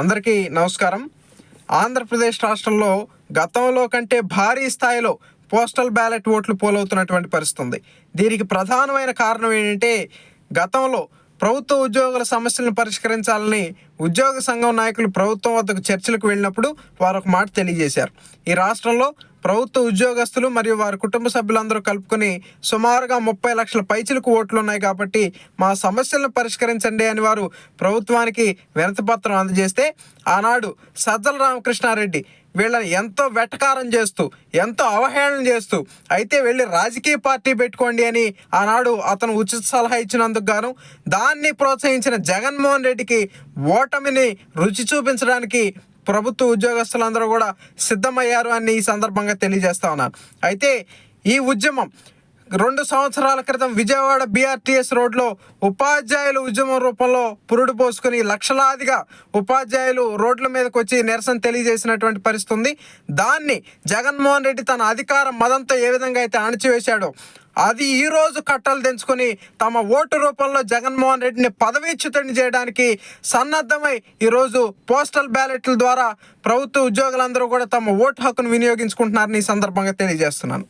అందరికీ నమస్కారం. ఆంధ్రప్రదేశ్ రాష్ట్రంలో గతంలో కంటే భారీ స్థాయిలో పోస్టల్ బ్యాలెట్ ఓట్లు పోలవుతున్నటువంటి పరిస్థితి ఉంది. దీనికి ప్రధానమైన కారణం ఏంటంటే, గతంలో ప్రభుత్వ ఉద్యోగుల సమస్యలను పరిష్కరించాలని ఉద్యోగ సంఘం నాయకులు ప్రభుత్వం వద్దకు చర్చలకు వెళ్ళినప్పుడు వారు ఒక మాట తెలియజేశారు. ఈ రాష్ట్రంలో ప్రభుత్వ ఉద్యోగస్తులు మరియు వారి కుటుంబ సభ్యులందరూ కలుపుకొని సుమారుగా 30 లక్షల పైచిలకు ఓట్లు ఉన్నాయి కాబట్టి మా సమస్యలను పరిష్కరించండి అని వారు ప్రభుత్వానికి వినతిపత్రం అందజేస్తే, ఆనాడు సజ్జల రామకృష్ణారెడ్డి వీళ్ళని ఎంతో వెటకారం చేస్తూ, ఎంతో అవహేళన చేస్తూ, అయితే వెళ్ళి రాజకీయ పార్టీ పెట్టుకోండి అని ఆనాడు అతను ఉచిత సలహా ఇచ్చినందుకు గాను దాన్ని ప్రోత్సహించిన జగన్మోహన్ రెడ్డికి ఓటమిని రుచి చూపించడానికి ప్రభుత్వ ఉద్యోగస్తులందరూ కూడా సిద్ధమయ్యారు అని ఈ సందర్భంగా తెలియజేస్తా ఉన్నాను. అయితే ఈ ఉద్యమం 2 సంవత్సరాల క్రితం విజయవాడ BRTS రోడ్లో ఉపాధ్యాయులు ఉద్యమం రూపంలో పురుడు పోసుకుని లక్షలాదిగా ఉపాధ్యాయులు రోడ్ల మీదకి వచ్చి నిరసన తెలియజేసినటువంటి పరిస్థితి ఉంది. దాన్ని జగన్మోహన్ రెడ్డి తన అధికార మదంతో ఏ విధంగా అయితే అణచివేశాడో, అది ఈరోజు కట్టలు తెంచుకొని తమ ఓటు రూపంలో జగన్మోహన్ రెడ్డిని పదవీచ్యుతుడిని చేయడానికి సన్నద్ధమై ఈరోజు పోస్టల్ బ్యాలెట్ల ద్వారా ప్రభుత్వ ఉద్యోగులందరూ కూడా తమ ఓటు హక్కును వినియోగించుకుంటున్నారని ఈ సందర్భంగా తెలియజేస్తున్నాను.